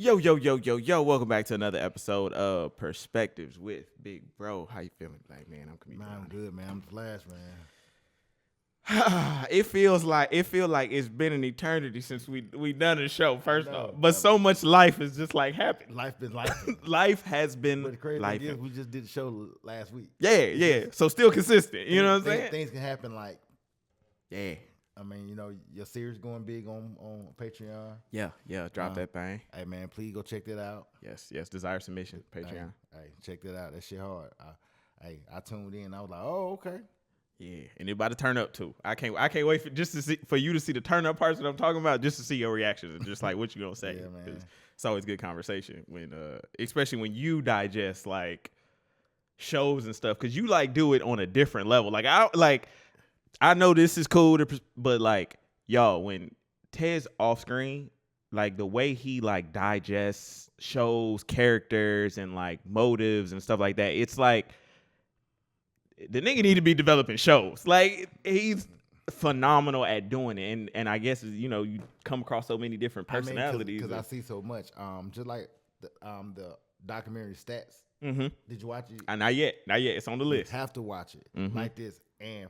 Yo, yo, yo, yo, yo. Welcome back to another episode of Perspectives with Big Bro. How you feeling, Black man? I'm coming. Man, I'm good, man. I'm the Flash, man. It feels like it's been an eternity since we done a show, first know, off. But so much life is just like happened. Life been life. Life has been But the crazy life. thing is, we just did the show last week. Yeah. So still consistent. You know what I'm saying? Things can happen. Like, Yeah. I mean, your series going big on Patreon. Yeah. Drop that thing. Hey, man, please go check that out. Yes. Desire submission. Patreon. Hey, check that out. That shit hard. I tuned in. I was like, oh, okay. Yeah, and it about to turn up too. I can't wait for you to see the turn up parts that I'm talking about, just to see your reactions and just like what you gonna say. Yeah, man. It's always good conversation when, especially when you digest shows and stuff, because you do it on a different level. I know this is cool, but y'all, when Ted's off screen, the way he digests shows, characters, and motives and stuff like that, it's the nigga need to be developing shows. He's phenomenal at doing it, and I guess you come across so many different personalities. Because I see so much. Just like the documentary Stats. Mm-hmm. Did you watch it? Not yet. It's on the list. You have to watch it like this, and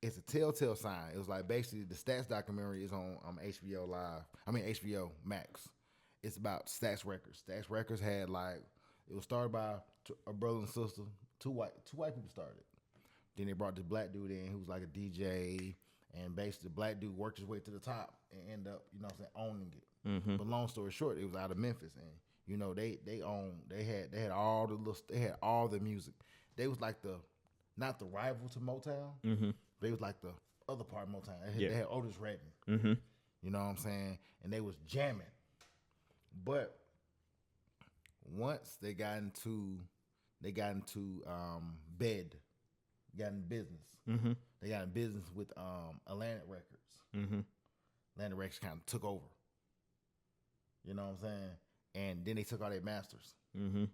it's a telltale sign. It was basically the Stats documentary is on HBO Live. I mean HBO Max. It's about Stats Records. Stats Records had it was started by a brother and sister. Two white people started. Then they brought this black dude in who was like a DJ, and basically the black dude worked his way to the top and ended up, owning it. Mm-hmm. But long story short, it was out of Memphis, and they had all the music. They was not the rival to Motown. Mm-hmm. They was like the other part of Motown. They had Otis Redding. Mm-hmm. You know what I'm saying? And they was jamming. But once they got into bed. Got in business. Mm-hmm. They got in business with Atlantic Records. Mm-hmm. Atlantic Records kind of took over. You know what I'm saying? And then they took all their masters. Mm-hmm.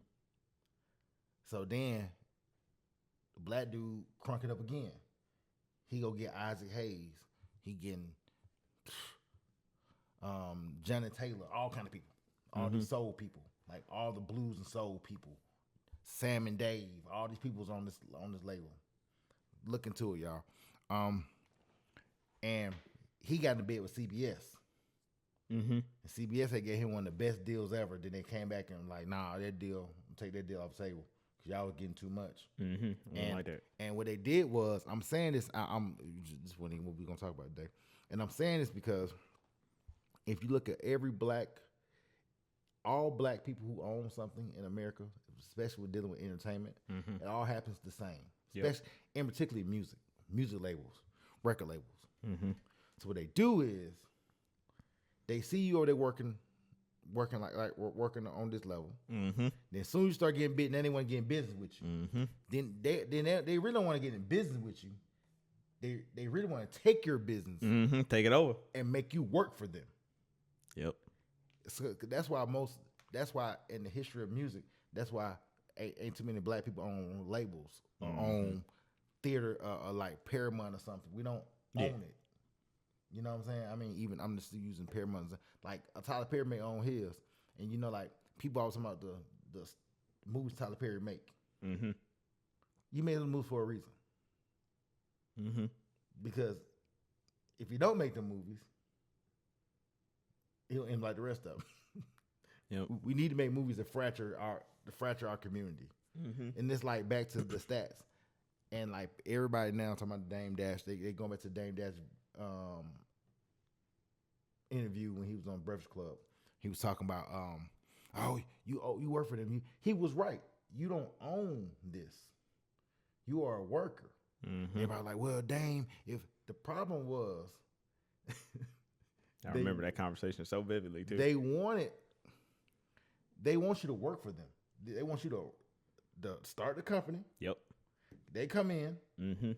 So then the black dude crunk it up again. He go get Isaac Hayes. He getting Janet Taylor, all kind of people. All these soul people. All the blues and soul people. Sam and Dave, all these people's on this label. Look into it, y'all. And he got in bed with CBS. Mm-hmm. And CBS had gave him one of the best deals ever. Then they came back and nah, that deal, take that deal off the table because y'all was getting too much. Mm-hmm. I don't like that. And what they did was, I'm saying this, this what we're gonna talk about today, and I'm saying this because if you look at all black people who own something in America, especially with dealing with entertainment, it all happens the same. Especially, and particularly music labels, record labels. Mm-hmm. So what they do is they see you over there working working on this level. Mm-hmm. Then as soon as you start getting big, then they want to get in business with you. Mm-hmm. Then they really don't want to get in business with you. They really want to take your business Take it over and make you work for them. Yep. So that's why in the history of music, that's why ain't too many black people own labels or own theater or like Paramount or something. We don't own it. You know what I'm saying? I mean, even I'm just using Paramount. Like Tyler Perry may own his, and people always talking about the movies Tyler Perry make. Mm-hmm. You made those movies for a reason. Mm-hmm. Because if you don't make the movies, he'll end like the rest of them. Yep. We need to make movies that fracture our community. Mm-hmm. And it's back to the stats. And everybody now talking about Dame Dash, they going back to Dame Dash interview when he was on Breakfast Club. He was talking about you work for them. He was right. You don't own this. You are a worker. Mm-hmm. Everybody like, well, Dame, if the problem was I remember that conversation so vividly too. They want you to work for them. They want you to start the company. Yep. They come in. Mm-hmm.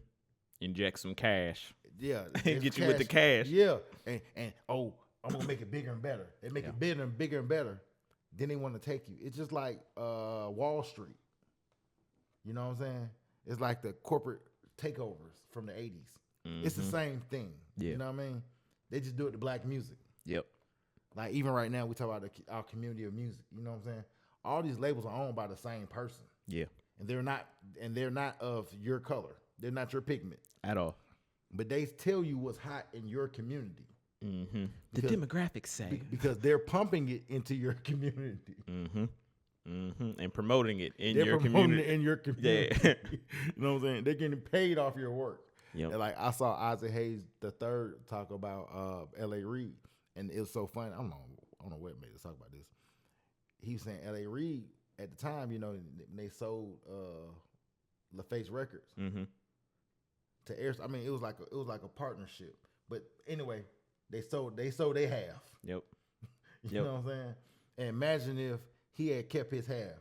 Inject some cash. Yeah. Get you with the cash. Yeah. And I'm gonna make it bigger and better. They make it bigger and better. Then they want to take you. It's just like Wall Street. You know what I'm saying? It's like the corporate takeovers from the 80s. Mm-hmm. It's the same thing. Yeah. You know what I mean? They just do it to black music. Yep. Like even right now, we talk about our community of music. You know what I'm saying? All these labels are owned by the same person, Yeah. and they're not of your color. They're not your pigment, At all. but they tell you what's hot in your community. Mm-hmm. The Because- demographics say. Because they're pumping it into your community. Mm-hmm. Mm-hmm. And promoting it in They're your promoting community. it in your community. Yeah. You know what I'm saying? They're getting paid off your work. Yep. And like I saw Isaac Hayes III talk about L.A. Reid, and it was so funny. I don't know what made us talk about this. He was saying L.A. Reid at the time, you know, when they sold LaFace Records Mm-hmm. to Air. I mean, it was like a partnership. But anyway, they sold their half. Yep. You Yep. know what I'm saying? And imagine if he had kept his half.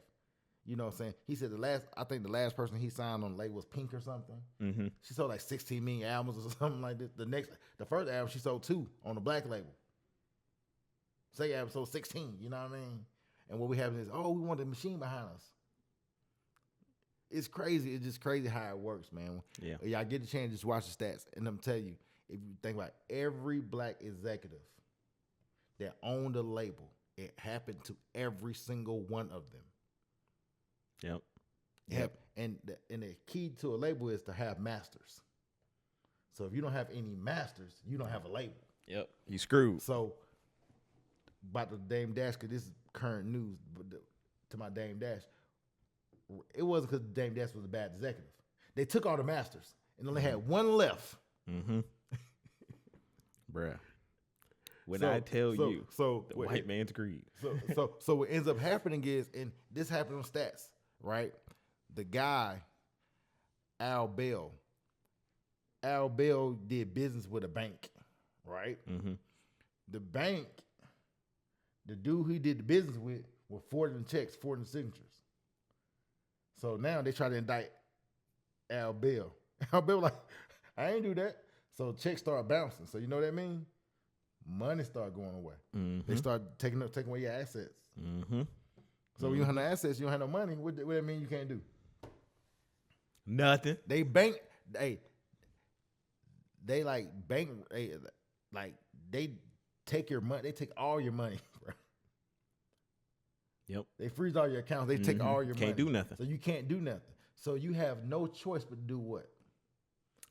You know what I'm saying? He said I think the last person he signed on the label was Pink or something. Mm-hmm. She sold like 16 million albums or something like this. The first album she sold 2 on the black label. Second album sold 16, you know what I mean? And what we have is, we want the machine behind us. It's crazy. It's just crazy how it works, man. Yeah. Y'all get the chance, just watch the stats. And I'm telling you, if you think about every black executive that owned a label, it happened to every single one of them. Yep. And the key to a label is to have masters. So if you don't have any masters, you don't have a label. Yep. You screwed. So about the Dame Dash, because this is current news, but to my Dame Dash, it wasn't because Dame Dash was a bad executive. They took all the masters and only had one left. Mm-hmm. Bruh. When I tell you, the white man's greed. So what ends up happening is, and this happened on Stats, right? The guy, Al Bell did business with a bank, right? Mm-hmm. The bank, the dude he did the business with were forging checks, forging signatures. So now they try to indict Al Bell. Al Bell like, I ain't do that. So checks start bouncing. So you know what that means? Money start going away. Mm-hmm. They start taking away your assets. Mm-hmm. So when you don't have no assets, you don't have no money. What that mean you can't do? Nothing. They take your money. They take all your money, bro. Yep. They freeze all your accounts. They take all your money. Can't do nothing. So you can't do nothing. So you have no choice but to do what?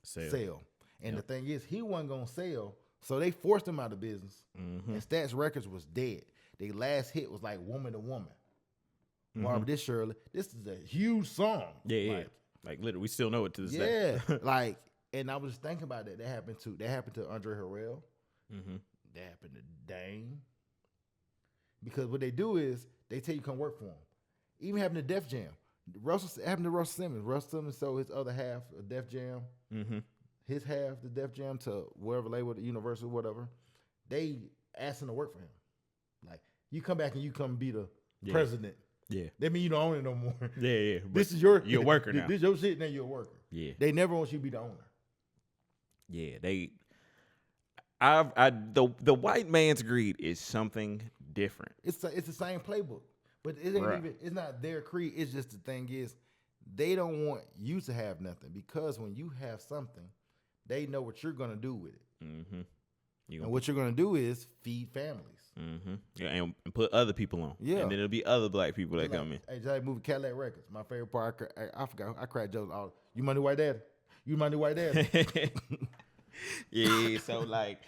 Sell. And the thing is, he wasn't gonna sell, so they forced him out of business. Mm-hmm. And Stats Records was dead. Their last hit was like "Woman to Woman." Barbara, this Shirley, this is a huge song. Yeah, like literally, we still know it to this day. Yeah, like, and I was just thinking about that. That happened to Andre Harrell. Mm-hmm. That happened to Dame. Because what they do is they tell you come work for them. Even happened to Def Jam. Happened to Russell Simmons. Russell Simmons sold his other half of Def Jam. Mm-hmm. His half, the Def Jam, to wherever label, the Universal, whatever. They asked him to work for him. Like, you come back and you come be the president. Yeah. That mean you don't own it no more. Yeah. This is you're a worker now. This is your shit, now you're a worker. Yeah. They never want you to be the owner. Yeah. The white man's greed is something different. It's the same playbook, but it ain't even. It's not their creed. It's just the thing is, they don't want you to have nothing, because when you have something, they know what you're gonna do with it. Mm-hmm. And what you're gonna do is feed families. Mm-hmm. Yeah, and put other people on. Yeah. And then it'll be other black people that come in. Hey, just like movie Cadillac Records. My favorite part, I forgot. I cracked jokes all. You my new white daddy. You my new white daddy. Yeah. So like.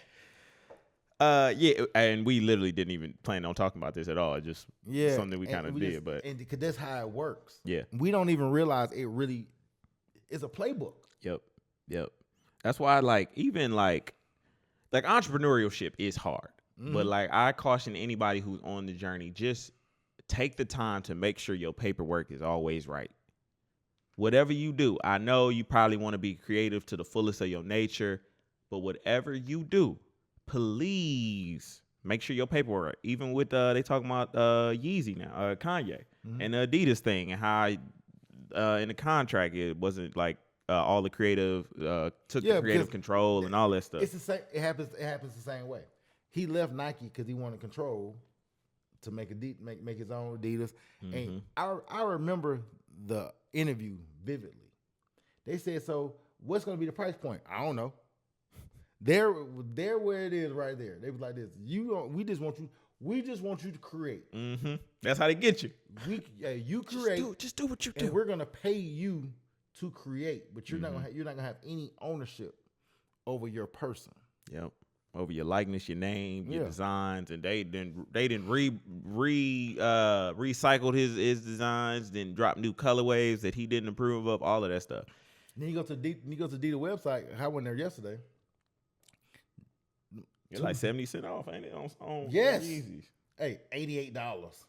Yeah, and we literally didn't even plan on talking about this at all. Just something we kind of did, but because that's how it works. Yeah, we don't even realize it really is a playbook. Yep. That's why, even entrepreneurship is hard, but I caution anybody who's on the journey, just take the time to make sure your paperwork is always right. Whatever you do, I know you probably want to be creative to the fullest of your nature, but whatever you do, please make sure your paperwork, even with they talking about Yeezy now, Kanye, and the Adidas thing, and how in the contract it wasn't like all the creative took the creative control and all that stuff. It's the same. It happens the same way. He left Nike because he wanted control to make his own Adidas. And I remember the interview vividly. They said, "So what's going to be the price point?" I don't know. There where it is right there. They was like this. We just want you. We just want you to create. Mm-hmm. That's how they get you. You create. Just do what you do. And we're gonna pay you to create, but you're not gonna have any ownership over your person. Yep. Over your likeness, your name, your designs, and they didn't recycled his designs, then dropped new colorways that he didn't approve of, all of that stuff. Then you go to the website. I went there yesterday. It's like 70 cents off, ain't it? On yes. Yeezys. Hey, $88.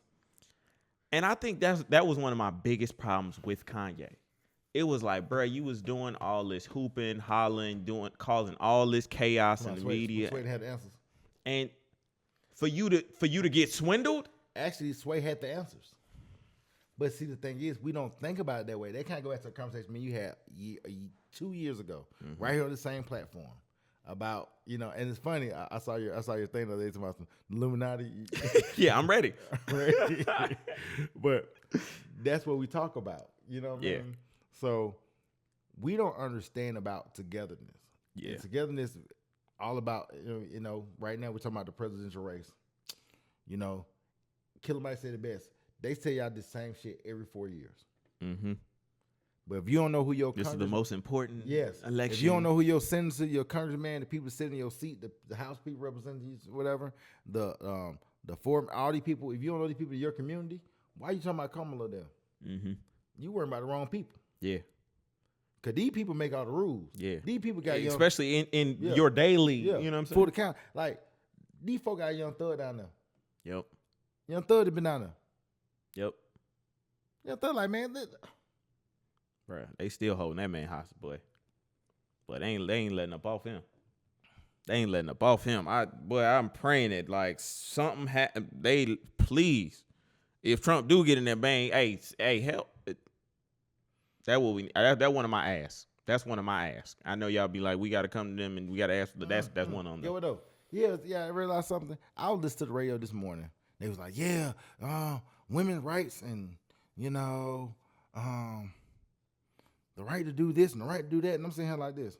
And I think that was one of my biggest problems with Kanye. It was like, bro, you was doing all this hooping, hollering, causing all this chaos in the media. Sway had the answers. And for you to get swindled? Actually, Sway had the answers. But see, the thing is, we don't think about it that way. They kind of go back to the conversation you had 2 years ago, right here on the same platform. About, and it's funny, I saw your thing the other day about some Illuminati. Yeah, I'm ready. But that's what we talk about. You know what I mean? So we don't understand about togetherness. Yeah. And togetherness all about, right now we're talking about the presidential race. Killer Mike said it best. They tell y'all the same shit every 4 years. Mm-hmm. But if you don't know who this is the most important election. If you don't know who your senator, your congressman, the people sitting in your seat, the House people representatives, whatever, the forum, all these people, if you don't know these people in your community, why are you talking about Kamala there? Mm-hmm. You worrying about the wrong people. Yeah. Because these people make all the rules. Yeah. These people got especially in your daily, you know what I'm saying? For the count. Like, these folk got Young Thug down there. Yep. Young Thug have been down there. Yep. Young Thug like, man, bruh, they still holding that man hostage, boy. But they ain't letting up off him. They ain't letting up off him. I'm praying that like something they please, if Trump do get in there, bang, hey, help. That's one of my asks. That's one of my asks. I know y'all be like, we got to come to them and we got to ask. That's one on them. Yeah, what though? Yeah, I realized something. I was listening to the radio this morning. They was like, women's rights and the right to do this and the right to do that. And I'm sitting here like this.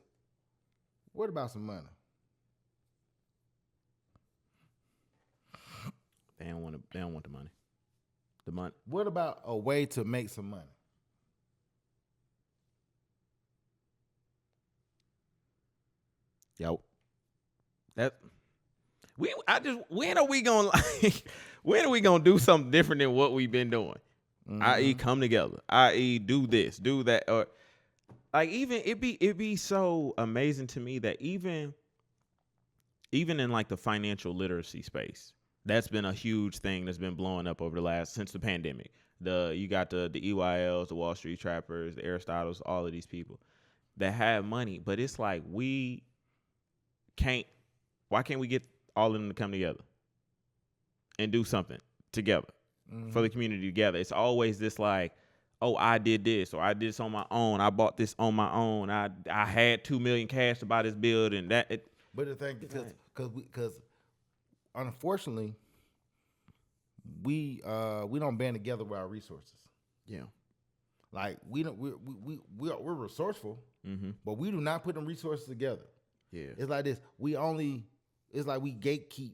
What about some money? They don't want the money. The money. What about a way to make some money? Yo. When are we gonna do something different than what we've been doing? Mm-hmm. I.e. come together. I.e. do this, do that, or like even it'd be so amazing to me that even in like the financial literacy space, that's been a huge thing that's been blowing up since the pandemic. You got the EYLs, the Wall Street Trappers, the Aristotles, all of these people that have money, but it's like why can't we get all of them to come together and do something together for the community together? It's always this like, oh, I did this or I did this on my own. I bought this on my own. I had $2 million cash to buy this building. But the thing, because unfortunately, we don't band together with our resources. Yeah, like we're resourceful, but we do not put them resources together. Yeah, it's like this. It's like we gatekeep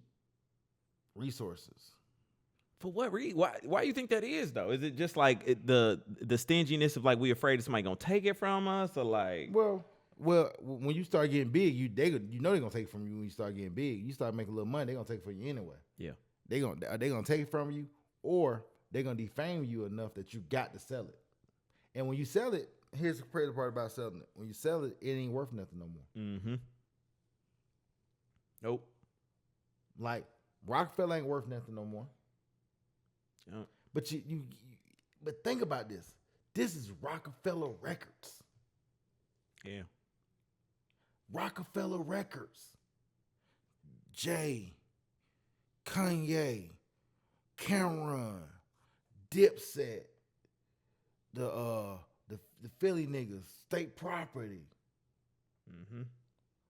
resources. For what reason? Why do you think that is though? Is it just like the stinginess of like we afraid that somebody gonna take it from us, or like? Well, when you start getting big, they're gonna take it from you. When you start getting big, you start making a little money, they're gonna take it from you anyway. Yeah, they gonna take it from you, or they're gonna defame you enough that you got to sell it. And when you sell it, here's the crazy part about selling it. When you sell it, it ain't worth nothing no more. Mm-hmm. Nope. Like Rockefeller ain't worth nothing no more. Yep. But but think about this. This is Rockefeller Records. Yeah. Rockefeller Records. Jay, Kanye, Cameron, Dipset, the Philly niggas, State Property. Mm-hmm.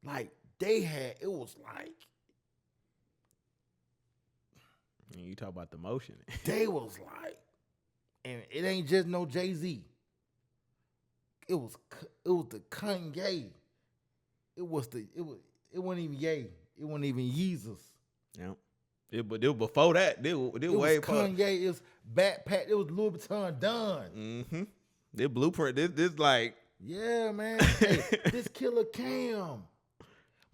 Like it was like. You talk about the motion. They was like, and it ain't just no Jay-Z. It was the Kanye. It wasn't even Ye. It wasn't even Yeezus. Yep. But before that, they It way was before. Kanye. It was Backpack. It was Louis Vuitton done. Mm-hmm. Their blueprint. This like. Yeah, man. Hey, this Killer Cam.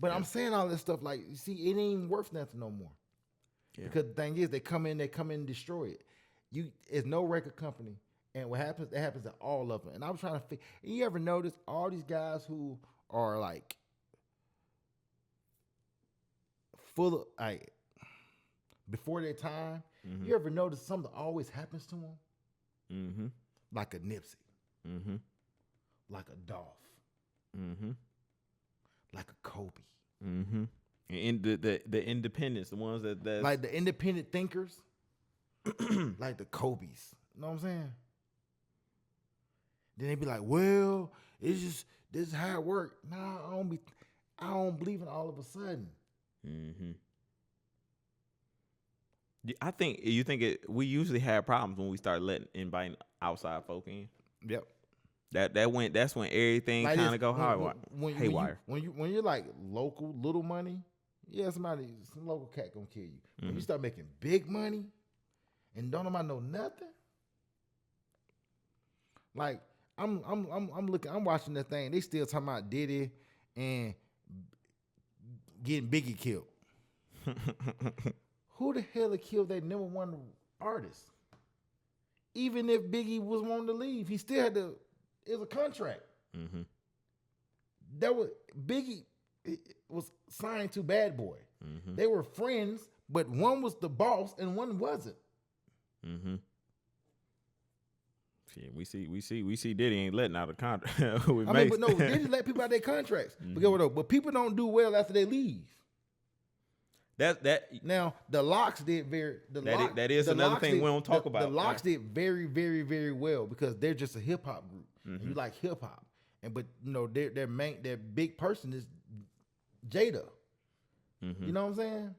But I'm saying all this stuff like, you see, it ain't worth nothing no more. Yeah. Because the thing is, they come in and destroy it. It's no record company. And what happens, it happens to all of them. And I was trying to figure, you ever notice all these guys who are like full of, like, before their time, you ever notice something always happens to them? Mm-hmm. Like a Nipsey. Mm-hmm. Like a Dolph. Mm-hmm. Like a Kobe. Mm-hmm. And the independents, the ones that like the independent thinkers, like the Kobe's. You know what I'm saying? Then they be like, well, it's just this is how it worked. Nah, I don't believe in all of a sudden. Mm-hmm. I think we usually have problems when we start inviting outside folk in. Yep. That's when everything Like kind of go haywire. When you're like local, little money, yeah, some local cat gonna kill you. When you start making big money and don't nobody know nothing, like I'm watching that thing. They still talking about Diddy and getting Biggie killed. Who the hell had killed that number one artist? Even if Biggie was wanting to leave, he still had to. It was a contract. Mm-hmm. Biggie was signed to Bad Boy. Mm-hmm. They were friends, but one was the boss and one wasn't. Mm-hmm. Yeah, we see Diddy ain't letting out a contract. But no, Diddy let people out their contracts. Mm-hmm. But people don't do well after they leave. Now the Locks did that is another thing we don't talk about. The Locks did very, very, very well because they're just a hip hop group. Mm-hmm. You like hip hop, but you know their big person is Jada. Mm-hmm. You know what I'm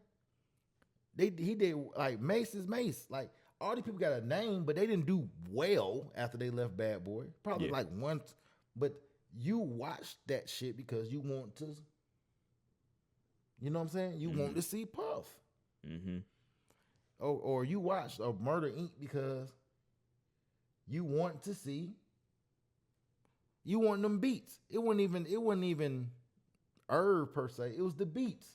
saying? He did like Mace is Mace. Like all these people got a name, but they didn't do well after they left Bad Boy. Probably like once, but you watched that shit because you want to. You know what I'm saying? You want to see Puff. Mm-hmm. Or you watched Murder Inc. because you want to see. You want them beats. It wasn't even Irv per se. It was the beats.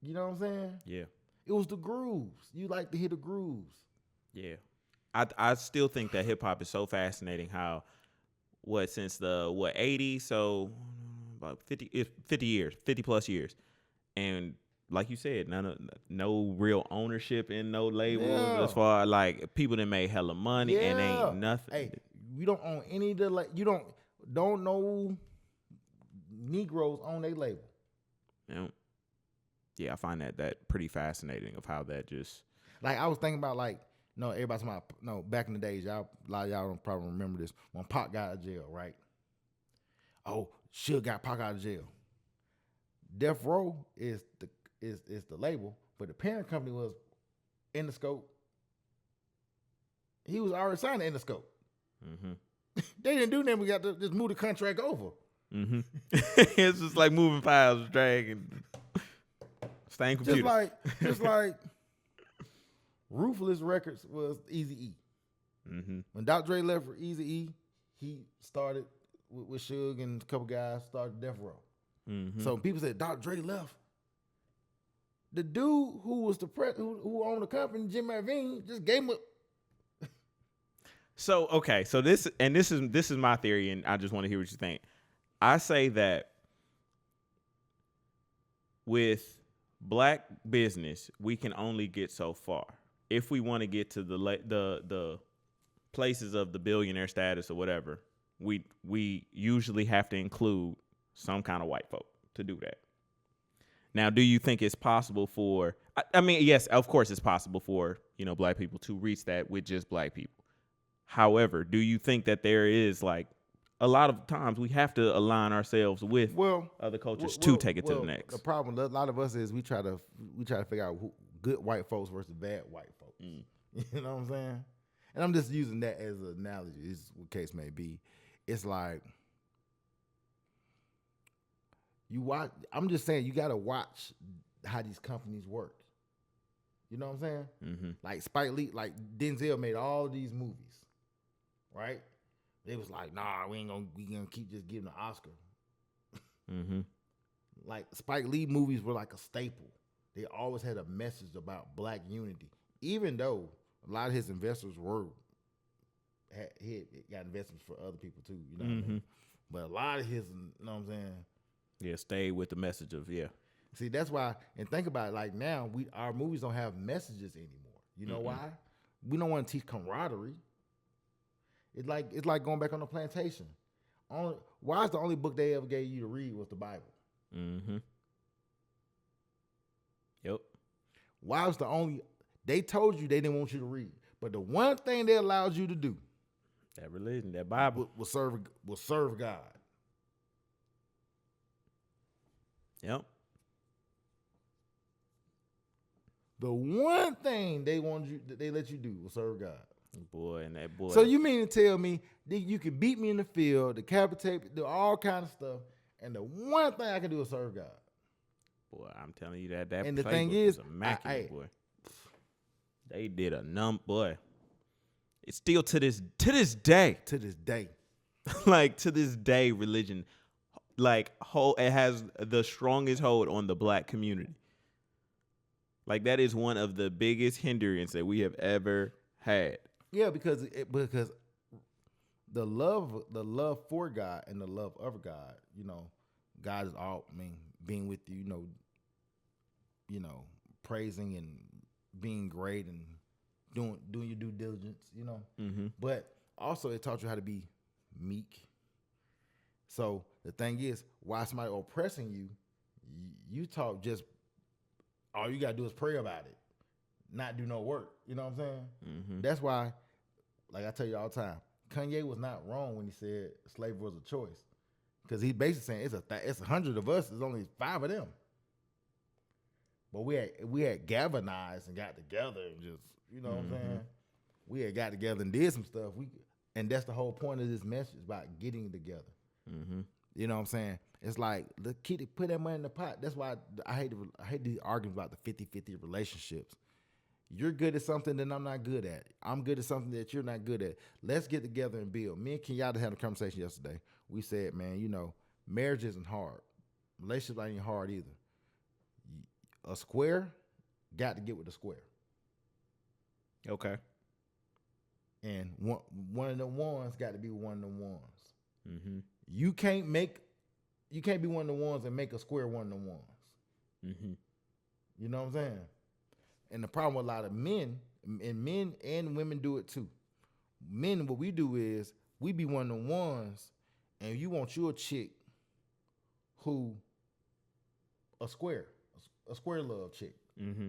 You know what I'm saying? Yeah. It was the grooves. You like to hear the grooves. Yeah. I still think that hip hop is so fascinating how since the 80s, so about 50 years, 50 plus years. And like you said, no real ownership in no labels as far like people that made hella money and ain't nothing. Hey, you don't own any of the you don't know Negroes on their label. Yeah, I find that pretty fascinating of how that just like I was thinking about everybody's talking about back in the days, a lot of y'all don't probably remember this when Pac got out of jail, right? Oh, Suge got Pac out of jail. Death Row is the label, but the parent company was Interscope. He was already signed to Interscope. Mm-hmm. They didn't do nothing. We got to just move the contract over. Mm-hmm. It's just like moving files, dragging, staying computer. Just like Ruthless Records was Eazy-E. Mm-hmm. When Dr. Dre left for Eazy-E, he started with Suge and a couple guys started Death Row. Mm-hmm. So people said Dr. Dre left. The dude who was who owned the company, Jim Iovine, just gave him a. So okay, so this is my theory, and I just want to hear what you think. I say that with black business, we can only get so far. If we want to get to the places of the billionaire status or whatever, we usually have to include some kind of white folk to do that. Now, do you think it's possible for, I mean, yes, of course it's possible for, black people to reach that with just black people. However, do you think that there is like a lot of times we have to align ourselves with other cultures to take it to the next? The problem, a lot of us is we try to figure out who good white folks versus bad white folks. Mm. You know what I'm saying? And I'm just using that as an analogy. This is what case may be. It's like, I'm just saying you got to watch how these companies work. You know what I'm saying? Mm-hmm. Like Spike Lee, like Denzel made all of these movies, right? They was like, nah, we gonna keep just giving the Oscar. Mm-hmm. Like Spike Lee movies were like a staple. They always had a message about black unity, even though a lot of his investors he had got investments for other people too. You know what I mean? But a lot of his, you know what I'm saying? Yeah, stay with the message of See, that's why. And think about it. Like now, our movies don't have messages anymore. You know why? We don't want to teach camaraderie. It's like going back on the plantation. Why is the only book they ever gave you to read was the Bible? Mm-hmm. Yep. Why was the only they told you they didn't want you to read, but the one thing they allowed you to do That religion, that Bible. will serve God. Yep. The one thing they let you do was serve God. Boy, and that boy. So you mean to tell me that you can beat me in the field, decapitate, do all kind of stuff, and the one thing I can do is serve God? Boy, I'm telling you that And the playbook thing is, was immaculate, boy. They did a boy. It's still to this day. To this day. Like to this day, religion, like it has the strongest hold on the black community. Like that is one of the biggest hindrances that we have ever had. Yeah, because the love for God and the love of God, you know, God is all. I mean, being with you, you know, praising and being great and doing your due diligence, you know. Mm-hmm. But also, it taught you how to be meek. So the thing is, while somebody oppressing you, you talk just all you gotta do is pray about it, not do no work. You know what I'm saying? Mm-hmm. That's why, like I tell you all the time, Kanye was not wrong when he said slavery was a choice, because he basically saying it's 100 of us, there's only 5 of them. But we had galvanized and got together and just, you know what I'm saying? We had got together and did some stuff. And that's the whole point of this message, about getting together. Mm-hmm. You know what I'm saying? It's like, put that money in the pot. That's why I hate these arguments about the 50-50 relationships. You're good at something that I'm not good at. I'm good at something that you're not good at. Let's get together and build. Me and Kenyatta had a conversation yesterday. We said, man, you know, marriage isn't hard. Relationships ain't hard either. A square got to get with a square. Okay. And one of them ones got to be one of them ones. Mm-hmm. You can't be one of the ones and make a square one of them ones. Mm-hmm. You know what I'm saying? And the problem with a lot of men, and men and women do it too. Men, what we do is we be one of the ones, and you want your chick who a square love chick. Mm-hmm.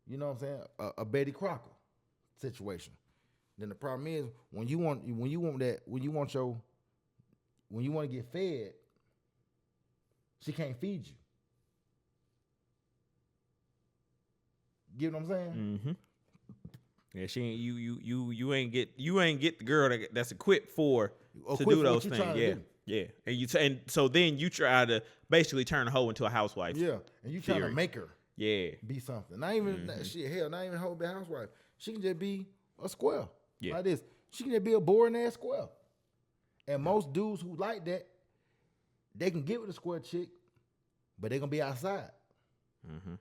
You know what I'm saying? A Betty Crocker situation. Then the problem is when you want to get fed, she can't feed you. Get what I'm saying? Mm-hmm. Yeah, she ain't you ain't get the girl that's equipped to do those things. Yeah. And so then you try to basically turn a hoe into a housewife. Yeah, and you trying to make her be something. Not even not even a hoe, be a housewife. She can just be a square. Yeah. Like this. She can just be a boring ass square. And most dudes who like that, they can get with a square chick, but they gonna be outside. Mm-hmm.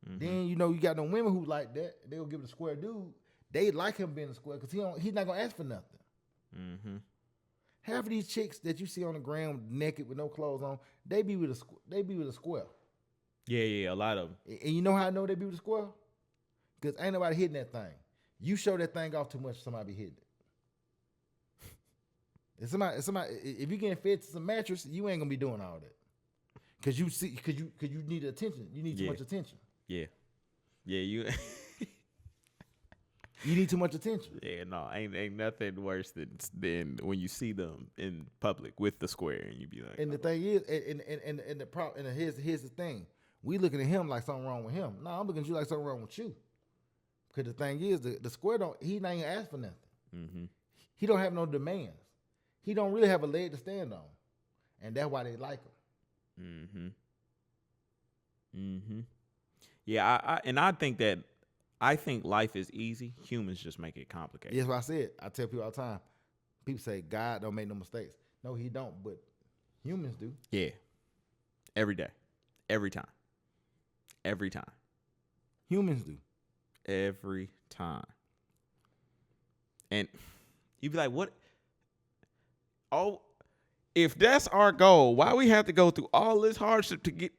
Mm-hmm. Then you got no women who like that. They gonna give it a square dude. They like him being a square because he's not gonna ask for nothing. Mm-hmm. Half of these chicks that you see on the ground naked with no clothes on, they be with a square. Yeah, a lot of them. And you know how I know they be with a square? Because ain't nobody hitting that thing. You show that thing off too much, somebody be hitting it. If you getting fed to some mattress, you ain't gonna be doing all that. Cause you need attention. You need too much attention. Yeah, you. You need too much attention. Yeah, no, ain't nothing worse than when you see them in public with the square and you be like. And the thing is, and the problem, and here's the thing: we looking at him like something wrong with him. No, I'm looking at you like something wrong with you. Because the thing is, the square he not even ask for nothing. Mm-hmm. He don't have no demands. He don't really have a leg to stand on, and that's why they like him. Mm-hmm. Mm-hmm. Yeah, I think life is easy. Humans just make it complicated. That's what I said. I tell people all the time. People say God don't make no mistakes. No, he don't, but humans do. Yeah. Every day. Every time. Every time. Humans do. Every time. And you'd be like, what? Oh, if that's our goal, why we have to go through all this hardship to get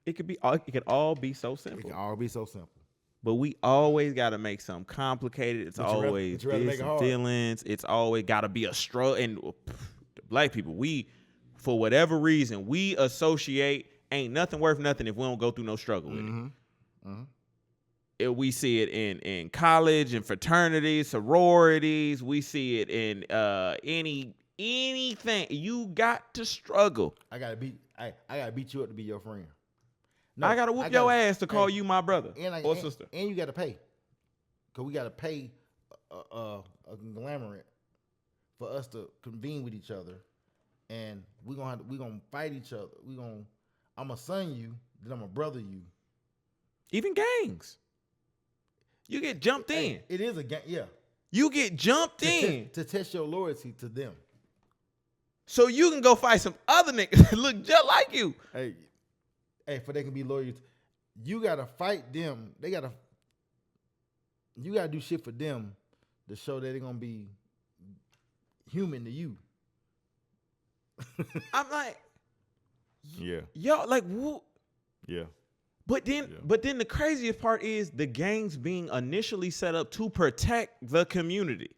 it could all be so It simple. can all be so simple. But we always got to make something complicated. It's But you rather- always but you rather this make it and hard. feelings. It's always got to be a struggle. And the black people, we, for whatever reason, we associate ain't nothing worth nothing if we don't go through no struggle with it. We see it in college and fraternities, sororities. We see it in anything. You got to struggle. I gotta beat you up to be your friend. I gotta whoop your ass to call you my brother or sister. And you gotta pay, cause we gotta pay a conglomerate for us to convene with each other, and we gonna fight each other. I'm gonna son you, then I'm gonna brother you. Even gangs, you get jumped in. Hey, it is a gang, yeah. You get jumped in To test your loyalty to them. so you can go fight some other niggas that look just like you. Hey, for they can be loyal. You gotta fight them. You gotta do shit for them to show that they're gonna be human to you. I'm like, Yeah. yo, like, who? Yeah. But then the craziest part is the gangs being initially set up to protect the community.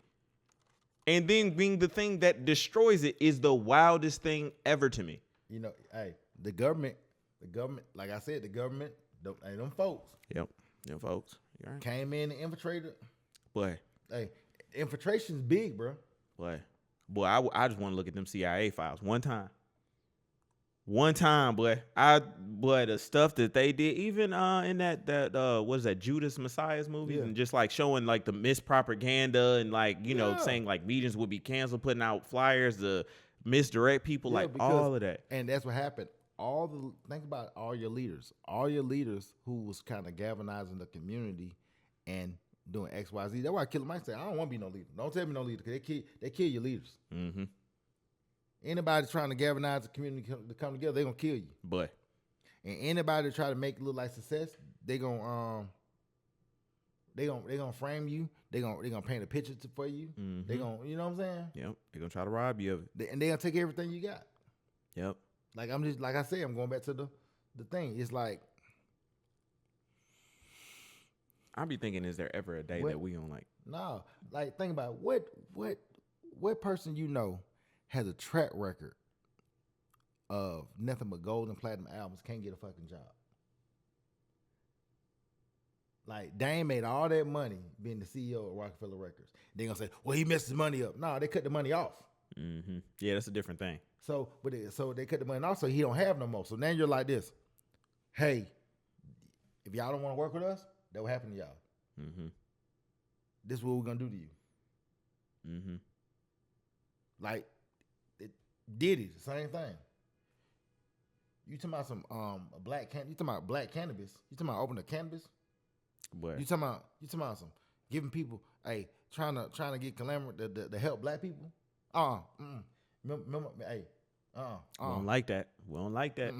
And then being the thing that destroys it is the wildest thing ever to me. You know, hey, the government, like I said, the government, them folks Yep. Yeah, folks. You all right? came in and infiltrated. Boy, Hey, infiltration's big, bro. boy, I just want to look at them CIA files one time. One time, boy. The stuff that they did, even in that what is that, Judas Messiah's movies, Yeah. and just like showing like the mispropaganda and like, you know, Yeah. saying like meetings would be canceled, putting out flyers to misdirect people, Yeah, like because- all of that. And that's what happened. Think about all your leaders who was kind of galvanizing the community and doing X, Y, Z. That's why Killer Mike said, I don't want to be no leader. Don't tell me no leader, because they kill your leaders. Mm-hmm. Anybody trying to galvanize the community to come together, they're gonna kill you. But And anybody that try to make it look like success, they gonna frame you. They gonna paint a picture for you. Mhm. They gonna, you know what I'm saying? yep, they're gonna try to rob you of it. And they gonna take everything you got. Yep. Like I said, I'm going back to the thing. It's like, I be thinking, is there ever a day What? that we gonna like? no, like think about it. What person you know has a track record of nothing but gold and platinum albums, can't get a fucking job. Like Dame made all that money being the CEO of Rockefeller Records. They gonna say, well, he messed his money up. No, they cut the money off. Mm-hmm. Yeah, that's a different thing. So they cut the money off, so he don't have no more. So now you're like this. Hey, if y'all don't want to work with us, that will happen to y'all. Mm-hmm. This is what we're gonna do to you. Mm-hmm. Like Diddy, the same thing. You talking about some you talking about black cannabis? You talking about opening a cannabis? But You talking about some giving people, hey, trying to get calamity to help black people? Remember, hey, we don't like that. We don't like that.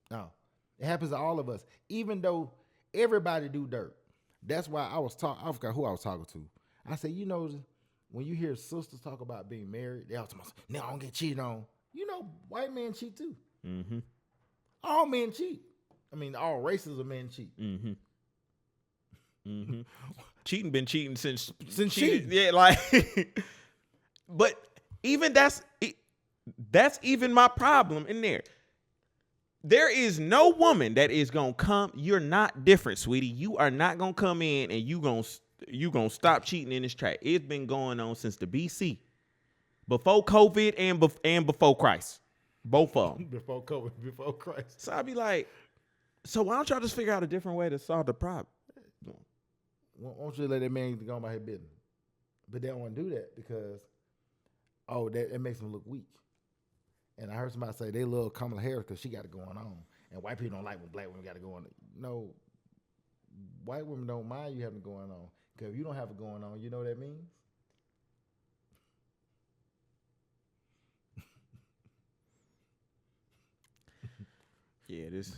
no, it happens to all of us. Even though everybody do dirt. That's why I forgot who I was talking to. I said, you know, when you hear sisters talk about being married, they all talk about, no, I don't get cheated on. You know, white men cheat too. Mm-hmm. All men cheat. I mean, all races of men cheat. Mm-hmm. Mm-hmm. Cheating been cheating since cheating. Yeah, like but even that's even my problem in there. There is no woman that is gonna come. You're not different, sweetie. You are not gonna come in and you gonna stop cheating in this track. It's been going on since the BC, before COVID and before Christ, both of them. Before COVID, before Christ. So I'd be like, so why don't y'all just figure out a different way to solve the problem? Why don't you let that man go about his business? But they don't want to do that because, it makes them look weak. And I heard somebody say they love Kamala Harris because she got it going on, and white people don't like when black women got it going on. No, white women don't mind you having it going on. Because if you don't have it going on, you know what that means? Yeah, this.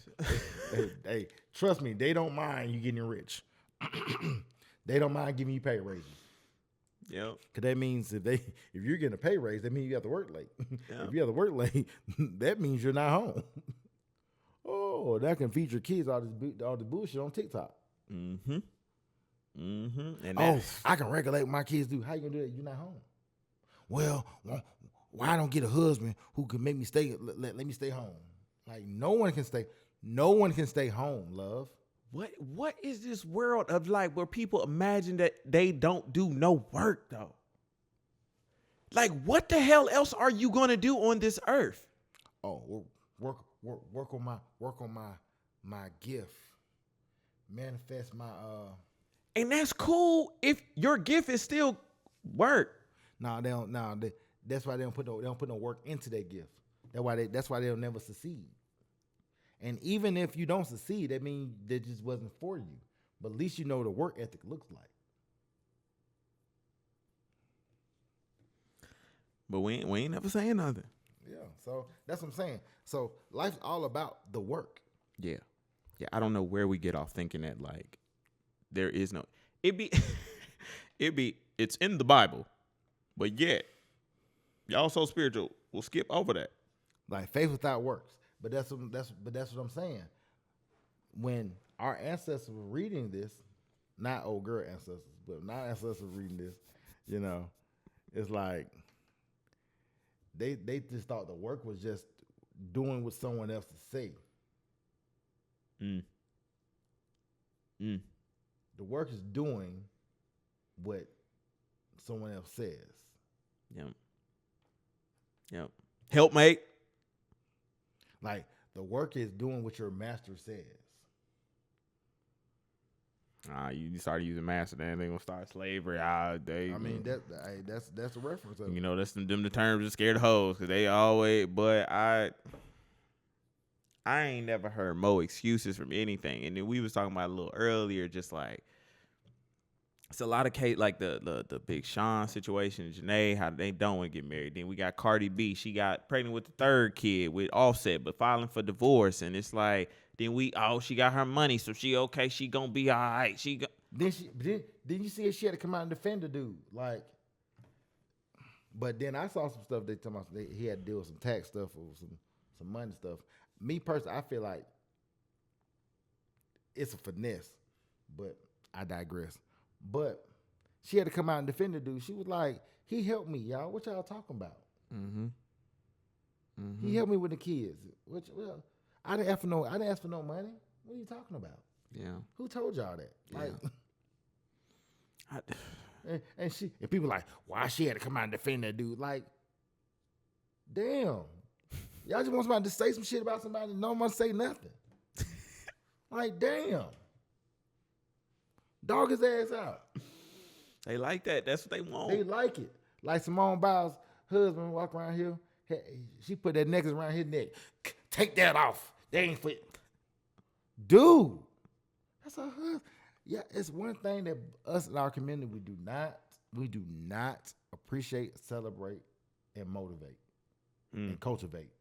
Hey, trust me, they don't mind you getting rich. They don't mind giving you pay raises. Yep. Cause that means if you're getting a pay raise, that means you have to work late. Yep. If you have to work late, that means you're not home. Oh, that can feed your kids all the bullshit on TikTok. Mm-hmm. Mm-hmm. And Oh, I can regulate what my kids do. How you gonna do that? You're not home. Well, why I don't get a husband who can make me stay? Let me stay home. Like no one can stay. No one can stay home, love. what is this world of like where people imagine that they don't do no work though? Like what the hell else are you gonna do on this earth? Oh, work on my gift. Manifest my And that's cool if your gift is still work. No, they don't. No, that's why they don't put no work into their gift. That's why they'll never succeed. And even if you don't succeed, that means that just wasn't for you. But at least you know what the work ethic looks like. But we ain't never saying nothing. Yeah. So that's what I'm saying. So life's all about the work. Yeah. Yeah. I don't know where we get off thinking that like there is no it's in the Bible, but yet y'all so spiritual, we'll skip over that. Like faith without works. But that's what I'm saying. When our ancestors were reading this, not old girl ancestors, but not ancestors reading this, you know, it's like they just thought the work was just doing what someone else to say. The work is doing what someone else says. Yep. Helpmate. Like the work is doing what your master says. You started using master, then they gonna start slavery. I mean that's a reference of it. You know, that's them the terms that scare the hoes because they always. But I ain't never heard more excuses from anything. And then we was talking about a little earlier, just like it's a lot of case like the Big Sean situation, Janae, how they don't want to get married. Then we got Cardi B, she got pregnant with the third kid with Offset, but filing for divorce. And it's like then she got her money, so she okay, she gonna be all right. Didn't you see she had to come out and defend the dude? Like, but then I saw some stuff they talking about he had to deal with some tax stuff or some money stuff. Me personally, I feel like it's a finesse, but I digress. But she had to come out and defend the dude. She was like, he helped me, y'all. What y'all talking about? He helped me with the kids. Well, I didn't ask for no money. What are you talking about? Yeah. Who told y'all that? Yeah. Like, and people like, why she had to come out and defend that dude? Like, damn. Y'all just want somebody to say some shit about somebody and no one say nothing. Like, damn. Dog his ass out. They like that. That's what they want. They like it. Like Simone Biles' husband walk around here. She put that necklace around his neck. Take that off. That ain't for dude. That's her husband. Yeah, it's one thing that us in our community we do not appreciate, celebrate, and motivate and cultivate.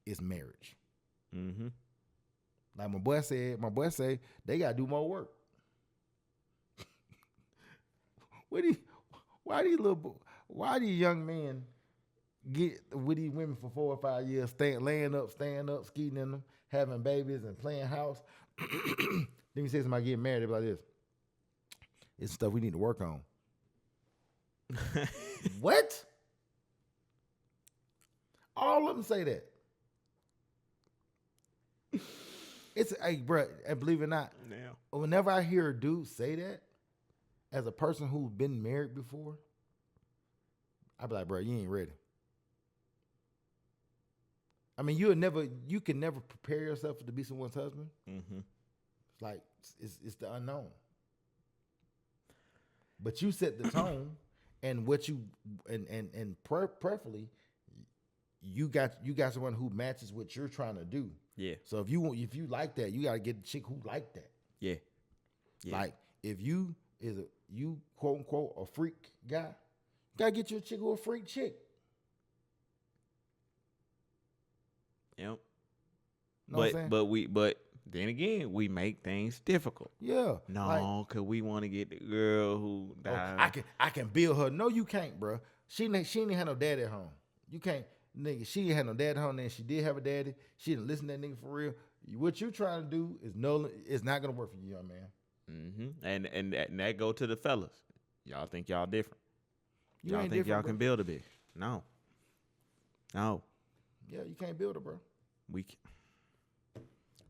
It's marriage. Like my boy said, they gotta do more work. Why these young men get with these women for 4 or 5 years, staying up, skeeting in them, having babies and playing house? Then you say somebody getting married, they're like this. It's stuff we need to work on. What? All of them say that. It's bro, and believe it or not, whenever I hear a dude say that, as a person who's been married before, I be like, bro, you ain't ready. I mean, you can never prepare yourself to be someone's husband. It's like it's the unknown. But you set the tone, and what you and preferably, you got someone who matches what you're trying to do. Yeah. So if you like that, you gotta get a chick who like that. Yeah. Yeah. Like if you quote unquote a freak guy, you gotta get you a chick who a freak chick. Yep. Know what I'm saying? But then again, we make things difficult. Yeah. No, like, cause we want to get the girl who oh, died. I can build her. No, you can't, bro. She didn't have no daddy at home. You can't, nigga. She didn't have no dad at home. Then she did have a daddy. She didn't listen to that nigga for real. What you trying to do is it's not gonna work for you, young man. And that go to the fellas. Y'all think y'all different. You Y'all ain't think different, y'all bro. can build a bitch. No. Yeah, you can't build her, bro. We can.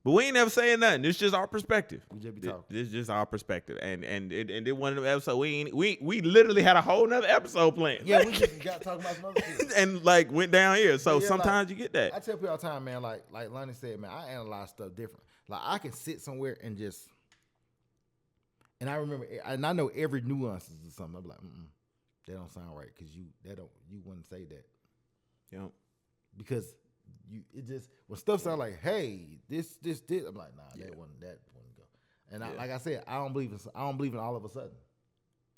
But we ain't never saying nothing. This just our perspective. We just be talking. This is just our perspective. And it one of the episodes we literally had a whole nother episode planned. Yeah, we just got talking about some other shit. And like went down here. So Yeah, sometimes like, you get that. I tell people all the time, man, like Lonnie said, man, I analyze stuff different. Like I can sit somewhere and just, and I remember, and I know every nuances or something. I'm like, that don't sound right because you wouldn't say that Yep. because it just when stuff sound like, hey, this, I'm like, nah, that wouldn't go. And I, like I said, I don't believe in all of a sudden.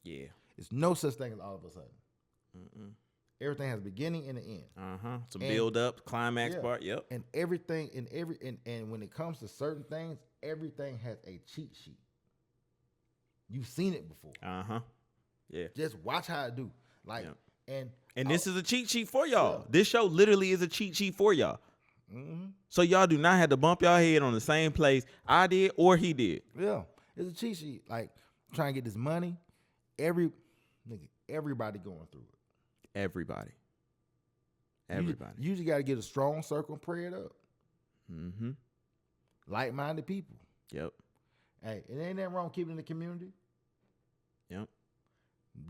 Yeah. It's no such thing as all of a sudden. Everything has a beginning and an end. Some build up, climax part. Yep. And everything and when it comes to certain things, everything has a cheat sheet. You've seen it before. Yeah. Just watch how it do. Like and this is a cheat sheet for y'all. Yeah. This show literally is a cheat sheet for y'all. So y'all do not have to bump y'all head on the same place I did or he did. Yeah, it's a cheat sheet. Like trying to get this money, everybody going through it. Everybody. You just got to get a strong circle and pray it up. Like-minded people. Yep. Hey, it ain't nothing wrong keeping in the community. Yep.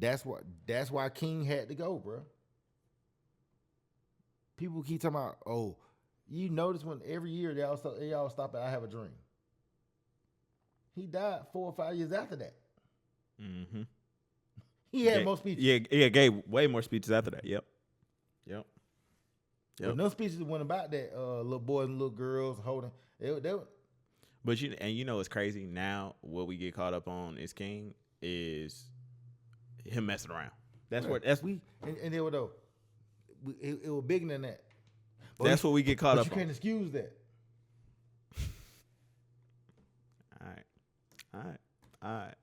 That's why King had to go, bro. People keep talking about, oh, you notice when every year they all stop at I Have a Dream. He died 4 or 5 years after that. He had more speeches. Yeah, gave way more speeches after that. Yep. But no speeches went about that little boys and little girls holding. But you know it's crazy now. What we get caught up on is King is him messing around. And then though, it was bigger than that. But that's what we get caught up you on. can't excuse that. All right.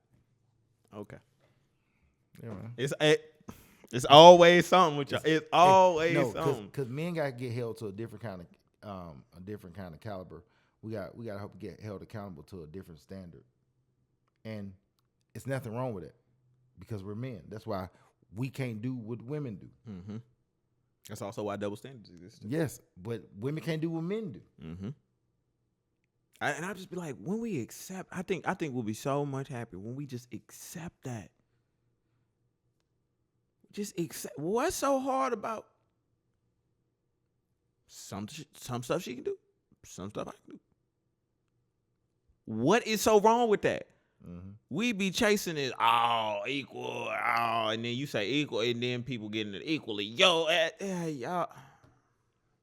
Okay. Yeah, man. It's always something with y'all. It's always something. Because men got to get held to a different kind of caliber. We got to help get held accountable to a different standard, and it's nothing wrong with it because we're men. That's why we can't do what women do. That's also why double standards exist. Yes, but women can't do what men do. And I'll just be like, when we accept, I think we'll be so much happier when we just accept that. Just accept. What's so hard about some stuff she can do, some stuff I can do? What is so wrong with that? We be chasing it all equal, and then you say equal, and then people getting it equally. Y'all. All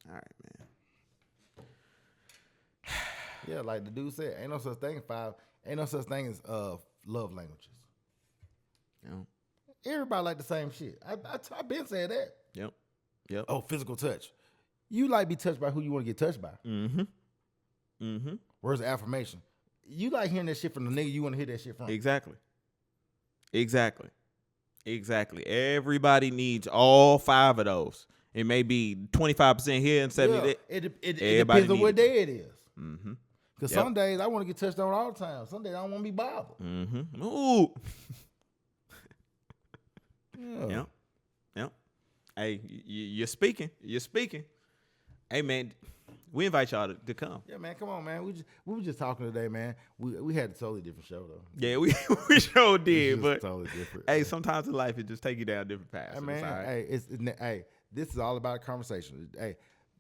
right, man. Yeah, like the dude said, ain't no such thing as love languages. Everybody like the same shit. I've been saying that. Yep. Oh, physical touch. You like be touched by who you want to get touched by. Where's the affirmation? You like hearing that shit from the nigga you want to hear that shit from. Exactly. Everybody needs all 5 of those. It may be 25% here and 70%. It depends on what day it is. Because some days I want to get touched on all the time. Some days I don't want to be bothered. Ooh. Yeah. Yep. Hey, you're speaking. Hey, man, we invite y'all to come. Yeah, man, come on, man. We were just talking today, man. We had a totally different show, though. Yeah, we sure did, but totally different. Hey, sometimes in life it just take you down different paths. Hey, man, it's all right. hey, this is all about a conversation. Hey,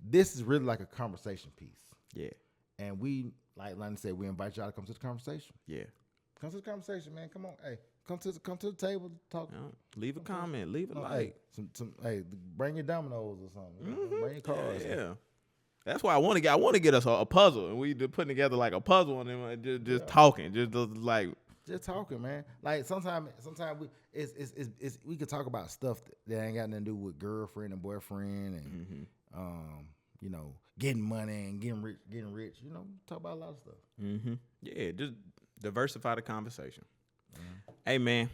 this is really like a conversation piece. Yeah. And we, like Lonnie said, we invite y'all to come to the conversation. Yeah. Come to the conversation, man. Come on, hey. Come to the table, talk. Leave a comment, leave a like. Hey, bring your dominoes or something. Bring your cards. Yeah. That's why I want to get us a puzzle, and we just putting together like a puzzle, and then just talking, just like Just talking, man. Like sometimes we can talk about stuff that ain't got nothing to do with girlfriend and boyfriend and you know, getting money and getting rich. You know, talk about a lot of stuff. Yeah, just diversify the conversation. Hey man,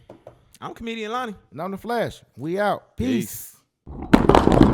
I'm comedian Lonnie. And I'm the Flash. We out. Peace. Peace.